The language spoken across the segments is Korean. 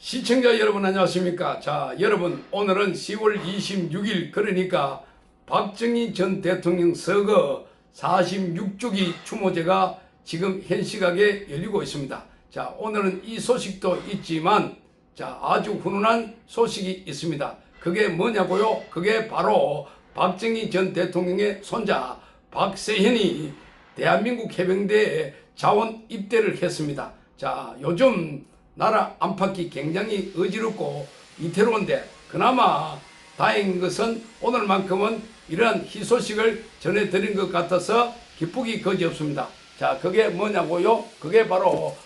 시청자 여러분 안녕하십니까. 자, 여러분 오늘은 10월 26일 그러니까 박정희 전 대통령 서거 46주기 추모제가 지금 현 시각에 열리고 있습니다. 자, 오늘은 이 소식도 있지만 자, 아주 훈훈한 소식이 있습니다. 그게 뭐냐고요? 그게 바로 박정희 전 대통령의 손자 박세현이 대한민국 해병대에 자원 입대를 했습니다. 자, 요즘 나라 안팎이 굉장히 어지럽고 위태로운데 그나마 다행인 것은 오늘만큼은 이러한 희소식을 전해드린 것 같아서 기쁘기 거지없습니다. 자, 그게 뭐냐고요? 그게 바로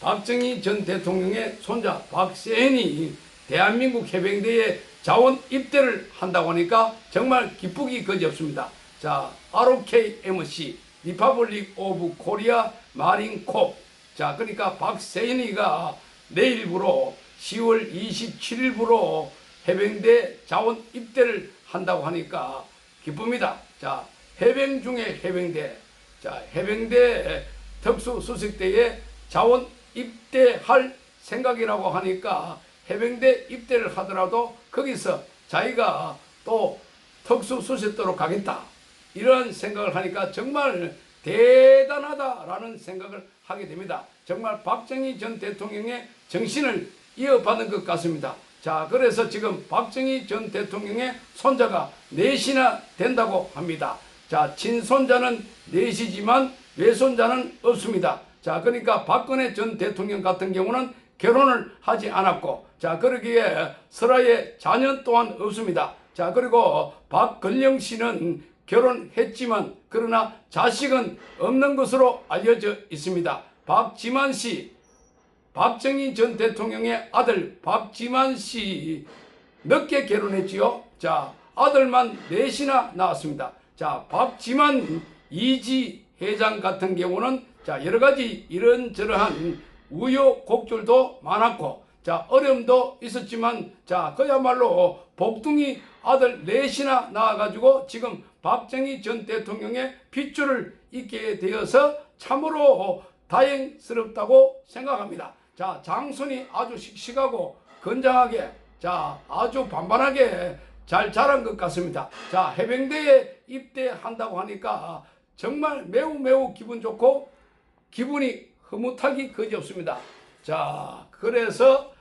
박정희 전 대통령의 손자 박세현이 대한민국 해병대에 자원 입대를 한다고 하니까 정말 기쁘기 거지없습니다. 자, ROKMC 리퍼블릭 오브 코리아 마린 코. 자, 그러니까 박세현이가 내일부로 10월 27일부로 해병대 자원 입대를 한다고 하니까 기쁩니다. 자, 해병 중에 해병대. 자, 해병대 특수수색대에 자원 입대할 생각이라고 하니까 해병대 입대를 하더라도 거기서 자기가 또 특수수색대로 가겠다. 이런 생각을 하니까 정말 대단하다라는 생각을 하게 됩니다. 정말 박정희 전 대통령의 정신을 이어받은 것 같습니다. 자, 그래서 지금 박정희 전 대통령의 손자가 넷이나 된다고 합니다. 자, 친손자는 넷이지만 외손자는 없습니다. 자, 그러니까 박근혜 전 대통령 같은 경우는 결혼을 하지 않았고, 자, 그러기에 설아의 자녀 또한 없습니다. 자, 그리고 박근영 씨는 결혼했지만 그러나 자식은 없는 것으로 알려져 있습니다. 박지만 씨, 박정희 전 대통령의 아들 박지만 씨 늦게 결혼했지요. 자, 아들만 넷이나 낳았습니다. 자, 박지만 이지 회장 같은 경우는 자, 여러 가지 이런저러한 우여곡절도 많았고, 자, 어려움도 있었지만, 자, 그야말로 복둥이 아들 넷이나 낳아가지고 지금 박정희 전 대통령의 핏줄을 잇게 되어서 참으로 다행스럽다고 생각합니다. 자, 장손이 아주 씩씩하고 건장하게, 자, 아주 반반하게 잘 자란 것 같습니다. 자, 해병대에 입대한다고 하니까 정말 매우 기분 좋고 기분이 흐뭇하기 거지없습니다. 자, 그래서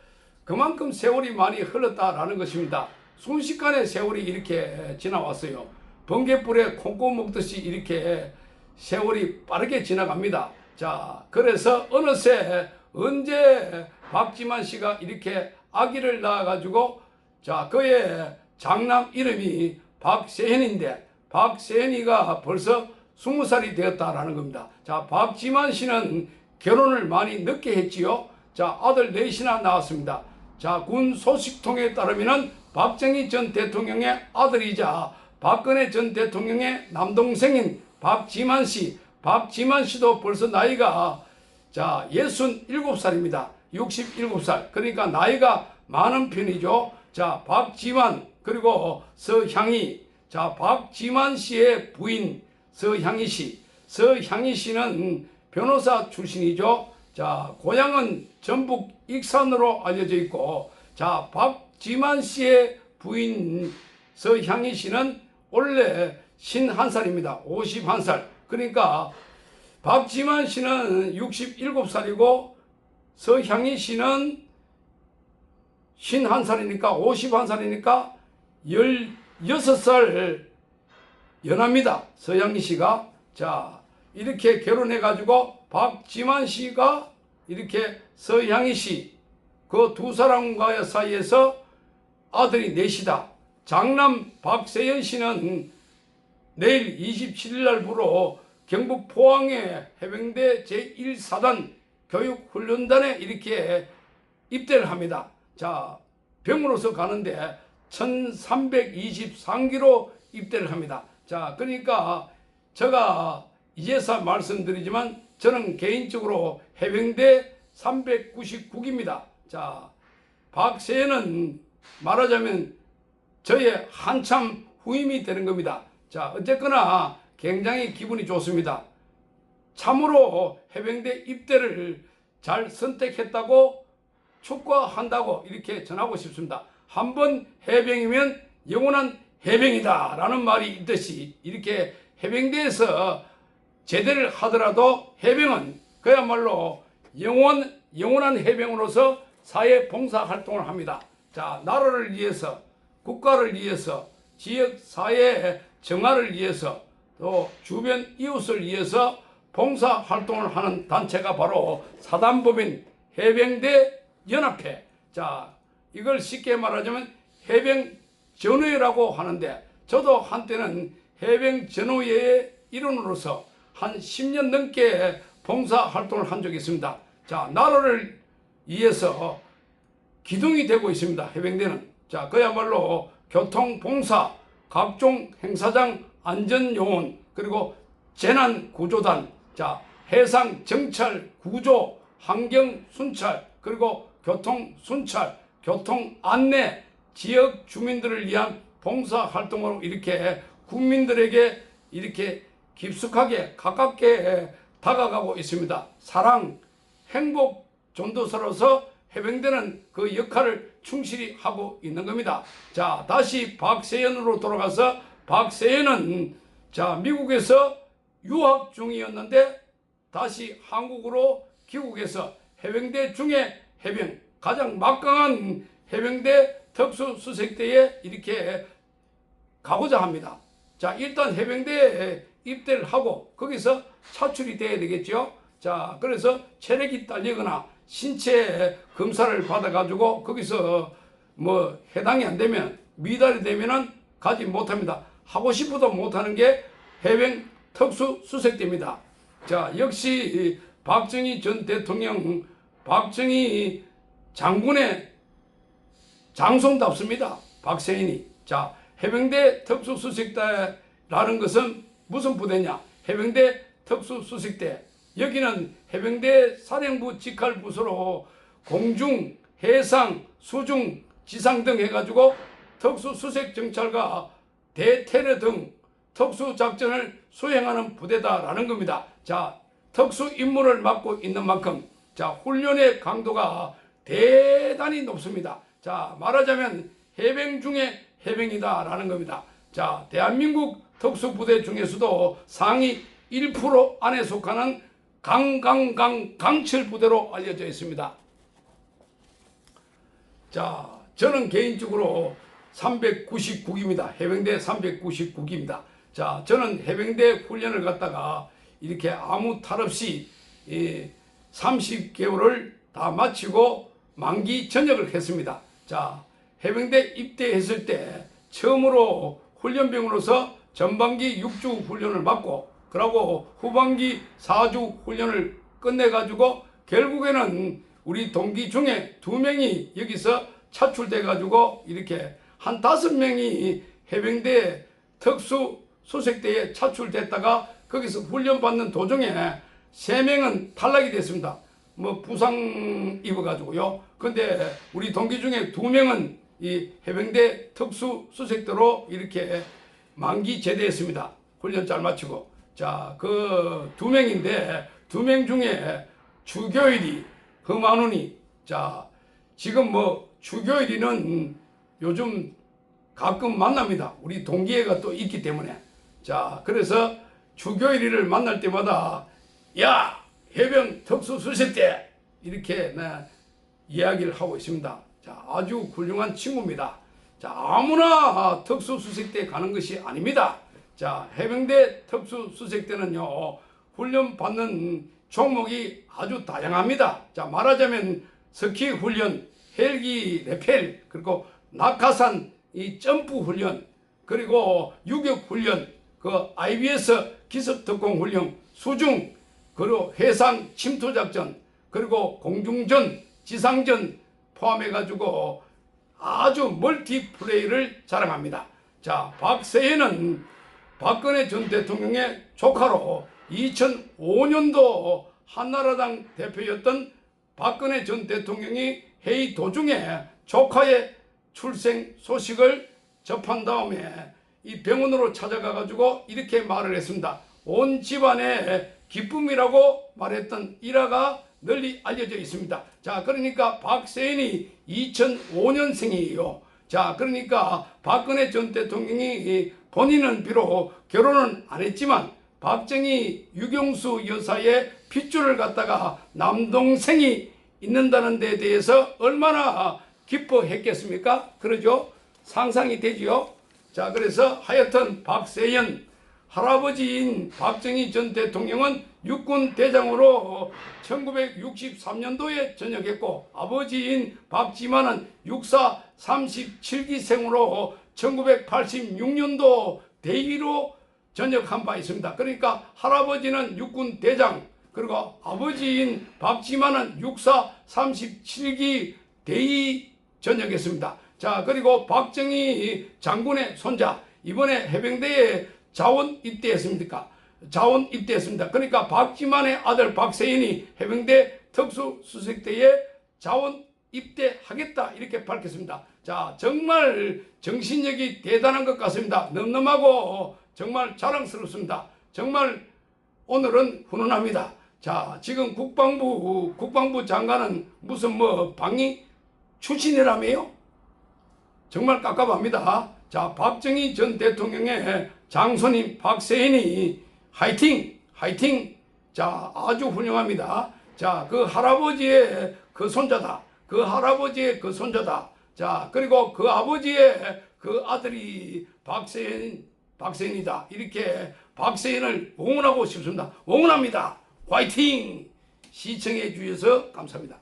그만큼 세월이 많이 흘렀다라는 것입니다. 순식간에 세월이 이렇게 지나왔어요. 번갯불에 콩고 먹듯이 이렇게 세월이 빠르게 지나갑니다. 자, 그래서 어느새 언제 박지만 씨가 이렇게 아기를 낳아가지고 자, 그의 장남 이름이 박세현인데 박세현이가 벌써 20살이 되었다라는 겁니다. 자, 박지만 씨는 결혼을 많이 늦게 했지요. 자, 아들 넷이나 낳았습니다. 자, 군 소식통에 따르면 박정희 전 대통령의 아들이자 박근혜 전 대통령의 남동생인 박지만 씨, 박지만 씨도 벌써 나이가 자 67살입니다. 67살. 그러니까 나이가 많은 편이죠. 자, 박지만 그리고 서향희. 자, 박지만 씨의 부인 서향희 씨. 서향희 씨는 변호사 출신이죠. 자, 고향은 전북 익산으로 알려져 있고, 자, 박지만 씨의 부인 서향희 씨는 원래 51살입니다. 51살. 그러니까 박지만 씨는 67살이고 서향희 씨는 51살이니까 51살이니까 16살 연합니다. 서향희 씨가. 자, 이렇게 결혼해 가지고 박지만 씨가 이렇게 서향희 씨 그 두 사람과의 사이에서 아들이 넷이다. 장남 박세현 씨는 내일 27일 날부로 경북 포항의 해병대 제1사단 교육훈련단에 이렇게 입대를 합니다. 자, 병으로서 가는데 1323기로 입대를 합니다. 자, 그러니까 제가 이제서 말씀드리지만 저는 개인적으로 해병대 399기입니다. 자, 박세현은 말하자면 저의 한참 후임이 되는 겁니다. 자, 어쨌거나 굉장히 기분이 좋습니다. 참으로 해병대 입대를 잘 선택했다고 축하한다고 이렇게 전하고 싶습니다. 한번 해병이면 영원한 해병이다 라는 말이 있듯이 이렇게 해병대에서 제대를 하더라도 해병은 그야말로 영원한 해병으로서 사회 봉사 활동을 합니다. 자, 나라를 위해서, 국가를 위해서, 지역 사회 정화를 위해서, 또 주변 이웃을 위해서 봉사 활동을 하는 단체가 바로 사단법인 해병대 연합회. 자, 이걸 쉽게 말하자면 해병전의회라고 하는데, 저도 한때는 해병전의회의 일원으로서 한 10년 넘게 봉사 활동을 한 적이 있습니다. 자, 나라를 위해서 기둥이 되고 있습니다. 해병대는. 자, 그야말로 교통봉사, 각종 행사장 안전요원, 그리고 재난구조단, 자, 해상 정찰, 구조, 환경 순찰, 그리고 교통 순찰, 교통 안내, 지역 주민들을 위한 봉사 활동으로 이렇게 국민들에게 이렇게 깊숙하게 가깝게 다가가고 있습니다. 사랑, 행복 전도사로서 해병대는 그 역할을 충실히 하고 있는 겁니다. 자, 다시 박세현으로 돌아가서 박세현은 자, 미국에서 유학 중이었는데 다시 한국으로 귀국해서 해병대 중에 해병, 가장 막강한 해병대 특수수색대에 이렇게 가고자 합니다. 자, 일단 해병대에 입대를 하고 거기서 차출이 돼야 되겠죠. 자, 그래서 체력이 딸리거나 신체 검사를 받아가지고 거기서 뭐 해당이 안 되면, 미달이 되면은 가지 못합니다. 하고 싶어도 못하는 게 해병 특수수색대입니다. 자, 역시 박정희 전 대통령, 박정희 장군의 장손답습니다. 박세인이. 자, 해병대 특수수색대라는 것은 무슨 부대냐? 해병대 특수수색대. 여기는 해병대 사령부 직할부서로 공중, 해상, 수중, 지상 등 해가지고 특수수색정찰과 대테러 등 특수작전을 수행하는 부대다라는 겁니다. 자, 특수임무를 맡고 있는 만큼 자, 훈련의 강도가 대단히 높습니다. 자, 말하자면 해병 중에 해병이다라는 겁니다. 자, 대한민국 특수부대 중에서도 상위 1% 안에 속하는 강철부대로 알려져 있습니다. 자, 저는 개인적으로 399기입니다. 해병대 399기입니다. 자, 저는 해병대 훈련을 갔다가 이렇게 아무 탈 없이 30개월을 다 마치고 만기 전역을 했습니다. 자, 해병대 입대했을 때 처음으로 훈련병으로서 전반기 6주 훈련을 맡고 그러고 후반기 4주 훈련을 끝내가지고 결국에는 우리 동기 중에 2명이 여기서 차출돼가지고 이렇게 한 5명이 해병대 특수수색대에 차출됐다가 거기서 훈련받는 도중에 3명은 탈락이 됐습니다. 뭐 부상 입어가지고요. 근데 우리 동기 중에 2명은 이 해병대 특수수색대로 이렇게 만기 제대했습니다. 훈련 잘 마치고. 자, 그 2명인데 2명 중에 주교일이 험한훈이, 자, 지금 뭐 주교일이는 요즘 가끔 만납니다. 우리 동기회가 또 있기 때문에. 자, 그래서 주교일이를 만날 때마다 야, 해병 특수수색대 이렇게 이야기를 하고 있습니다. 자, 아주 훌륭한 친구입니다. 자, 아무나 특수수색대 가는 것이 아닙니다. 자, 해병대 특수수색대는요, 훈련 받는 종목이 아주 다양합니다. 자, 말하자면 스키 훈련, 헬기 레펠, 그리고 낙하산 이 점프 훈련, 그리고 유격 훈련, 그 IBS 기습특공 훈련, 수중, 그리고 해상 침투 작전, 그리고 공중전, 지상전 포함해가지고 아주 멀티플레이를 자랑합니다. 자, 박세현은 박근혜 전 대통령의 조카로 2005년도 한나라당 대표였던 박근혜 전 대통령이 회의 도중에 조카의 출생 소식을 접한 다음에 이 병원으로 찾아가 가지고 이렇게 말을 했습니다. 온 집안의 기쁨이라고 말했던 일화가 널리 알려져 있습니다. 자, 그러니까 박세인이 2005년생이에요. 자, 그러니까 박근혜 전 대통령이 본인은 비록 결혼은 안 했지만 박정희 유경수 여사의 핏줄을 갖다가 남동생이 있는다는 데 대해서 얼마나 기뻐했겠습니까? 그러죠? 상상이 되지요? 자, 그래서 하여튼 박세연 할아버지인 박정희 전 대통령은 육군 대장으로 1963년도에 전역했고, 아버지인 박지만은 육사 37기생으로 1986년도 대위로 전역한 바 있습니다. 그러니까 할아버지는 육군 대장, 그리고 아버지인 박지만은 육사 37기 대위 전역했습니다. 자, 그리고 박정희 장군의 손자, 이번에 해병대에 자원 입대했습니까? 자원 입대했습니다. 그러니까 박지만의 아들 박세인이 해병대 특수수색대에 자원 입대하겠다 이렇게 밝혔습니다. 자, 정말 정신력이 대단한 것 같습니다. 넘넘하고 정말 자랑스럽습니다. 정말 오늘은 훈훈합니다. 자, 지금 국방부 장관은 무슨 방위 출신이라며요? 정말 깝깝합니다. 자, 박정희 전 대통령의 장손인 박세인이 화이팅! 화이팅! 자, 아주 훌륭합니다. 자, 그 할아버지의 그 손자다. 그 할아버지의 그 손자다. 자, 그리고 그 아버지의 그 아들이 박세인이다. 이렇게 박세인을 응원하고 싶습니다. 응원합니다. 화이팅! 시청해 주셔서 감사합니다.